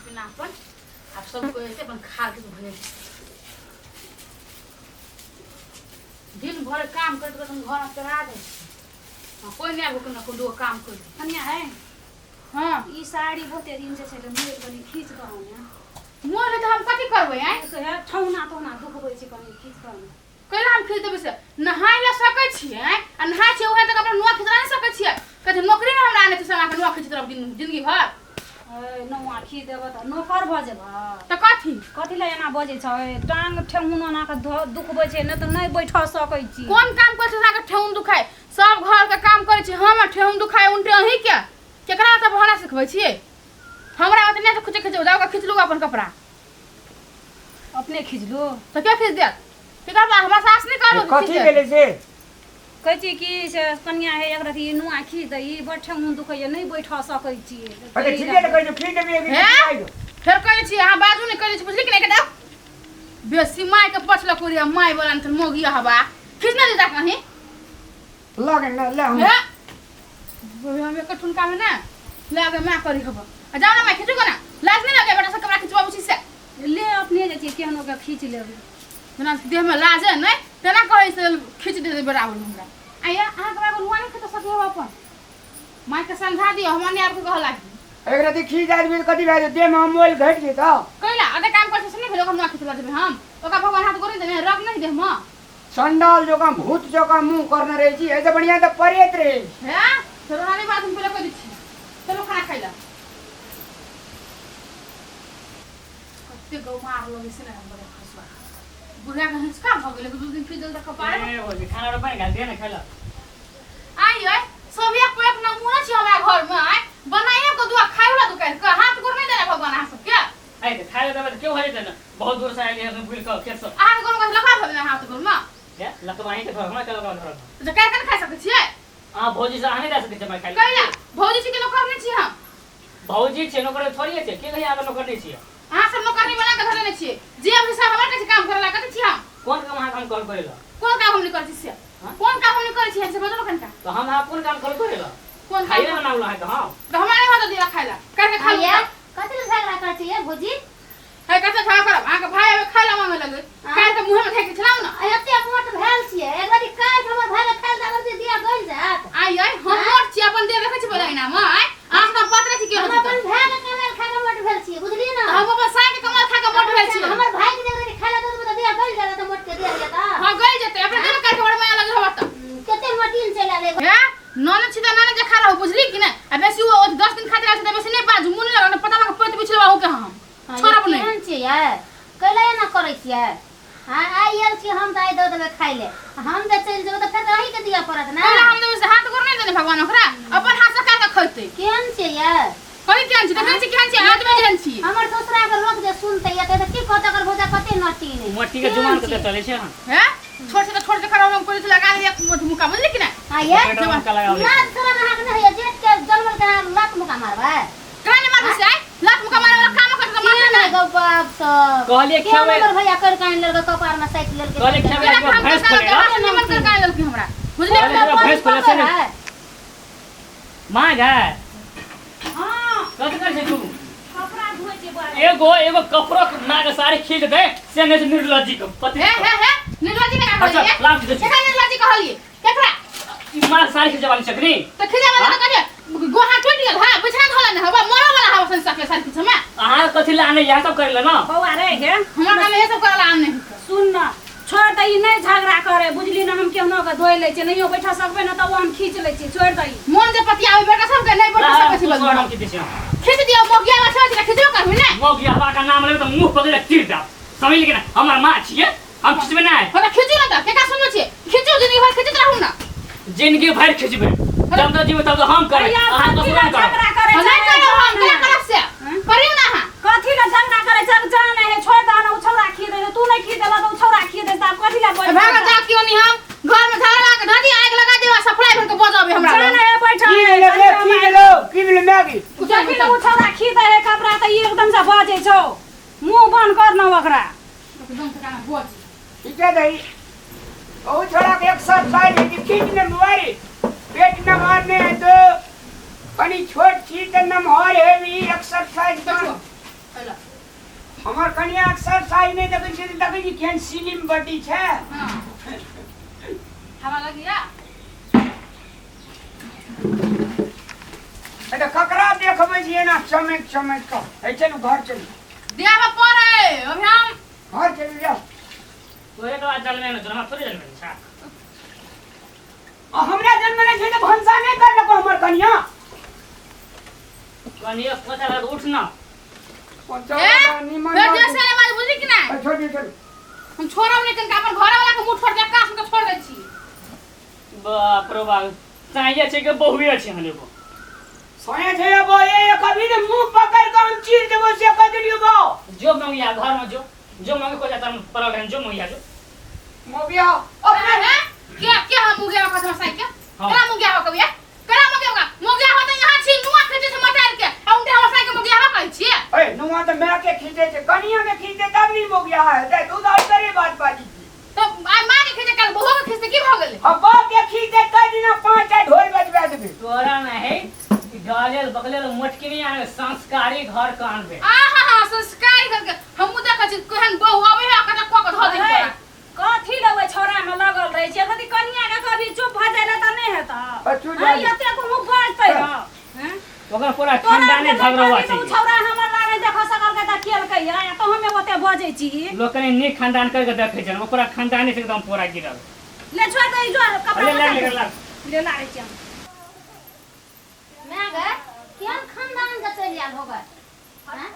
पीना अपन अब सबको ऐसे अपन खा के भने दिन भर काम करते करते घर में चढ़ा दे कोई नहीं आगो ना कोई दो काम कर कन्या है हां ई साड़ी बहुते दिन से छै मोर बनी खींच करौने मोर तो हम कथि करबै हैं से है ठौना ठौना दुखबै छै कनी खींच करौने कैला हम खींच देबै से नहाय ला सकै छियै आ नहाय छै ओहे तक अपन नुआ खींचरा नहीं सकै छियै कथि नौकरी में हमरा आने छै समा के नुआ खींच तरफ जिंदगी भर नौआ खींच देब त नौकर भ जेब त कथि कथि ले एना बजै छै टांग ठेहुन ना के दुखबै छै न त नहीं बैठ सकै छी कोन काम कर छै के ठेहुन दुखाय सब घर के काम करे छी हम ठेहुन दुखाय उनटे अही के केकरा त बहाना सिखबै छियै हमरा ओतने से खुचे खिचो जाओ खींच लो अपन कपड़ा अपने खींच लो तो क्या खींच देत केकरा बा हमरा सास नहीं करो कथि गेले से कहै छी कि से कन्या है एक रति नुआ खींच दे ई बड़ ठेहुन दुखै नहीं बैठ सकै छी अरे ठीके त कहै खींच देबे एक दिन फिर कहै छी अहाँ बाजू नहीं कहै छी बुझली कि नहीं के दाऊ बेसी माय के पछला कोरिया माय बोला न मोगिया हवा खींच ना दे कहीं लगे न ले हम हम एक ठुनका में ना लागे मैं करी हबा जाओ ना मैं खींचूगा ना लाज नहीं लगे बेटा सब कपड़ा खींचवा बुझी से ले अपने जे छी केहनो के खींच लेबे जना देह में लाज है नहीं तेना कहै से खींच दे बराबर हमरा आया अहाँ के बराबर हुआ नहीं खींच सके हो अपन माय के समझा दियो हमने आपके कह लागी एक रात खींच आदमी कथि भाई दे में मोल घट जे त कैला अदे काम कर से नहीं भेलो हम ना खींचला देबे हम ओका भगवान हाथ गोरी देने रख नहीं दे हम संडाल जो का भूत जो का मुंह करना रही छी ऐसे बढ़िया त परेत रे है चलो नानी बात हम पहले कह दी चलो खाना खाइला कत्ते गौ मार लोगे से ना बड़े खसवा बुढ़ा का हिंसका भ गेले दू दिन फिर जल्दी कपार ए बोली खाना रो पानी घाल दे ना खाला आई है सब एक पे एक नमूना छी हमरा घर में आय बनाए को दुआ खाइला दुकान का हाथ गोर नहीं देना भगवान आ सब क्या आई त खाए दबे क्यों हरे देना बहुत दूर से आए हैं भूल कर खेत से हाथ गोर में लगा देना हाथ गोर में क्या लतवाई के घर में चलो घर तो क्या कर खा सकते छिए हां भौजी से आने जा सके छै मैं खाई कैला भौजी छी के नौकर नहीं छी हम भौजी छै नौकर थोड़ी छै के नहीं आगे नौकर नहीं छै हां सब नौकर नहीं बना के धरने छी जे हम सब हमरा के काम करला कथि छी हम कौन काम वहां काम कर करेला कौन काम हम नहीं करती से कौन काम हम नहीं करै छी से बजलो कनका तो हम कौन काम कर करेला कौन खाई काम ना बनावला है तो हां तो हमरा नहीं होता दिया खाइला करके खा लिया कथि ले झगड़ा कर छी भौजी है कते खा कर आके भाई अब खाइला मांगे लगे काहे के मुंह में धके चलाऊ ना एते मोट भेल छिए एक बारी काल हमर भाई के खाइल दागर से दिया गइल जात आई आई हम मोट छी अपन दे देखे छी बोलाइना में आई आस का पत्र छी के हम अपन भाई के कमाल खा के मोट भेल छिए बुझली ना हम अपन साई के कमाल खा के मोट भेल छी हमर भाई के जगह खाइला तो दिया गइल जात तो मोट के दिया जाता हां गई जते अपने दिन करके बड़ माया लगे होत कते मोटीन चला ले है नन छी त नन जे खा रहो बुझली कि नहीं अब बेसी वो 10 दिन खातिर आसे बेसी नहीं बाजू मुन लगा पता लगा पैत बिछलवा हो के हम छोरा बने केहन छिए कैला ना करै छिए हां आई आल छी हम दाई दो देबे खाइ ले हम जे चल जेबे त फिर रही के दिया पड़त ना पहले हम ने हाथ गोर नहीं देने भगवान ओकरा अपन हाथ से का खइते केहन छिए कहि केहन छी देखै छी केहन छी आदमी जेहन छी हमर दूसरा के लोग जे सुनते या त की कहत अगर भोजा कते नटी ने मट्टी के जुबान के चले छै है छोड़ के खड़ा हम कोई लगा दिया मुका बुझली कि नहीं हां ये जवान का लगा ले लाज शरम हाक नहीं है जेठ के जन्मल के लात मुका मारबा काने मार से लात मुका मारे वाला काम कर के मार ना गौ बाप सब कहलिए के खेवे हमर भैया कर कान लड़का कपार में साइकिल लड़के कहलिए खेवे एक बार भैंस खोलेगा मन कर का ललकी हमरा बुझली भैंस खोले से नहीं मां है हां कथि कर छै तू कपड़ा धोए के बारे एगो कपड़ा नाग सारी खींच दे से ने निर्लज्जी के पति है निर्लज्जी ने का कहलिए लाभ दे केकरा निर्लज्जी कहलिए केकरा ई मार सारी खींचे वाली छकनी तो खिजा वाला कहलिए गोहा टूट गेल हां बिछना धोला ने हवा मरो वाला हवा संसा के सारी किछ में अहाँ कथि लाने यह सब करेला ना बौआ रे हे हमरा काम ये सब करला आम नहीं सुन ना छोड़ दई नहीं झगड़ा करे बुझली ना हम केहनो के धोइ ले छै नहियो बैठा सकबे ना त हम खींच ले छी छोड़ दई मन जे पतियावे बेटा सब के नहीं बैठ सकै छी छोड़ हम बल की दिशा खींच दियो मोगिया वाला छोड़ खींचो करबी ना मोगी हवा का नाम लेबे तो मुंह पकड़ तीर दा समझ लेकिन हमर मां छिए हम खींचबे ना हमरा खींचो ना त केका सुनो छी खींचो जिंदगी भर खींचत रहू ना जिंदगी भर खींचबे जब तक जीव तब तो हम करे अहाँ तो सुन करो झगड़ा करे नहीं करो हम क्या करब से करियो ना हां कथि ला झगड़ा करे जग जान है छोड़ दा ना उछौरा खी दे तू नहीं खी देला तो उछौरा खी दे त कथि ला बोल भाग जा क्यों नहीं हम घर में झाड़ा लगा के धदी आग लगा देवा सप्लाई भर के बजाबे हमरा जान है बैठा की मिले मैगी जखि तो उछौरा खी दे है कपड़ा त एकदम से बाजे छौ मुंह बंद कर ना ओकरा एकदम से काना बोझ ठीक है दई ओ छोड़ा के एक्सरसाइज है कि खींचने मारी पेट न मारने है तो कनी छोट छी त नमहर है भी एक्सरसाइज देखो हेलो हमर कनिया एक्सरसाइज नहीं देखै छी देखै छी केहन स्लिम बॉडी छै हां हवा लगिया एटा ककरा देखबै छी ना चमक चमक का ए चलू घर चलू देह पर है अभी हम घर चलू जाओ तोरे तो आज जल में न जमा थोड़ी जल में छा हमरा जन्म में छै त भंसा नहीं कर लको हमर कनिया कनिया पता उठ ना निमन फिर जैसे आवाज बुझी कि नहीं छोड़ छोड़ हम छोड़ब नहीं कन अपन घर वाला के मुंह छोड़ के कास के छोड़ दै छी बाप रे बाप चाहिए छे के बहुए छे हने को सोया छै अब ये कभी ने मुंह पकड़ के हम चीर देबो से कह दिलियो बा जो मंगिया घर में जो मंगे को जाता परल रहन जो मंगिया जो मोबिया अपना है क्या हम मुंह गया का समस्या क्या करा मुंह गया कभी करा मुंह गया होता यहां छी नुआ खींचे से मटार के आ उनके समस्या के मुंह गया कहै छी ए नुआ तो मैं के खींचे छै कनिया के खींचे तब नहीं मोबिया है दे तू दाल करे बात बाजी तो आ मां के खींचे कल बहू के खींचे की भ गेले अब बाप के खींचे कई दिन 5 ढोल बजवा देबे तोरा नहीं गालेल बगलेल मोटकी नहीं आने संस्कारी घर कान बे आ हा संस्कारी करके हम देख छी केहन बहू आवे है कटा को धो दे तोरा कथी लगे छोरा में लगल रहे छै कथी कनिया के कभी चुप भ जाए त नहीं हेता बच्चू जा एते को मुंह बाजतै हैं ओकर पूरा खानदाने झगड़वा छै छोरा हमर लागे देख सकल के त खेल के या तो हमें ओते बजै छी लोग कने नीक खानदान करके देखे छै ओकरा खानदाने से एकदम पूरा गिरल ले छोड़ दे जो कपड़ा ले लागे छी मैं गए केहन खानदान के चलि आल होगा हैं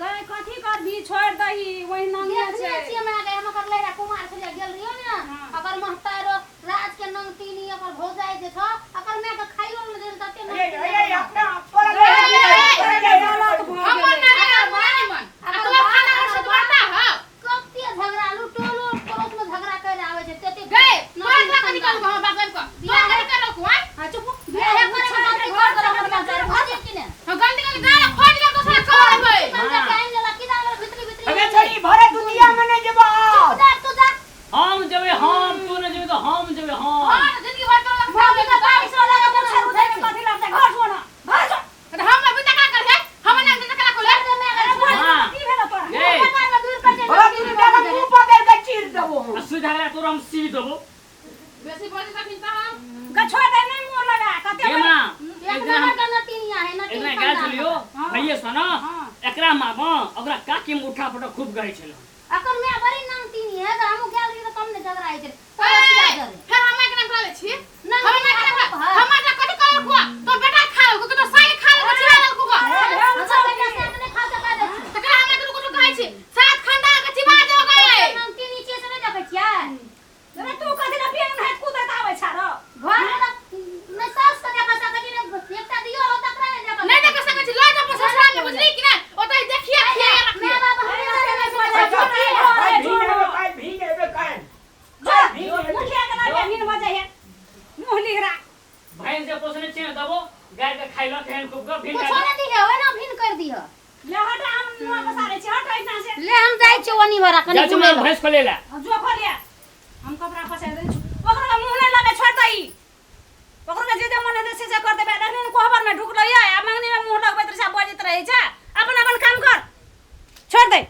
गए कथी कर भी छोड़ दही वही नंगे देखने छै छियै मैं गए हम कर लेरा कुमार खलिया गेल रहियो ने अगर महतारो राज के नंगतीनी अगर हो जाए जे छ अगर मैं के खाइयो न देल तते न ए अपना पर हमर ना मन अगर खाना से बनता है कते झगड़ा लुटोलो पड़ोस में झगड़ा करे आवे छै तते गए तोरा का निकल हम बागन को तोरा का निकल को हां चुप बियाह करे घर कर हमर बाजार भाजे कि ने हम गंदी के गाना फोड़ के तो साथ छोड़ भाई बंदा टाइम लेला कि दाल भीतरी अबे छोरी भरे दुनिया में नहीं जबा तू जा हम जबे हम तू न जबे तो हम जबे हम हां जिंदगी भर तो भाभी का बारिश वाला के पूछे उठे के कथी लगतै घर छोना भाग हम भी तका कर है हम ना तका को ले हां की भेल तोरा ए में दूर कर भला तू देखा मुंह पकड़ के चीर देबो सुधारा तो हम सी देबो बेसी बोली तक चिंता हम का छोड़ दे नहीं मुंह लगा कते के ना एक नंबर का नतीनिया है एकरा नतीनी गाल छलियो भैया सुन एकरा मामा ओकरा काकी मुठा फटा खूब गई छल अकर मैं बड़ी नंगतीनी है हम गेल रही तो कम ने झगड़ा है छै पड़ोसिया जरे फिर हम एक नाम ले छी ना हम ना कथि कर को तो बेटा खाओ को तो साई खा ले बचिया ल को अपने खा के दे छी तकरा हम को खाई छी सात खंडा के चिबा दो गए नंगती नीचे से नहीं देखे छियै अरे तू कथी ना पेन है कूदत आवे छारो घर में मैं सास के देखा सके जी एकटा दियो हो तकरा नहीं नहीं देखा देख सकै छी लज अपन ससुराल में बुझली कि नहीं ओतै देखिए खिया मैं रखिए बाबा हमें भीगे बे काहे मुखिया के लागे हिन बजे है मुंह लिहरा भाई से पोसने छे दबो गाय के खाइलो केहन खूब ग भिन कुछ नहीं दिए हो ना भिन कर दियो ले हटा हम नुआ बसारे छी हटा इतना से ले हम जाई छी ओनी भरा कनी जा चुना भैंस को ले ला जो खोलिया हम कपड़ा फसा दे ओकरा मुंह नहीं लगे छोड़ दई ओकरा जे मन है से कर देबे नहीं कोहबर में ढुक लइया आ मंगनी में मुंह लगबे त सब बजित रहे छै अपन अपन काम कर छोड़ दे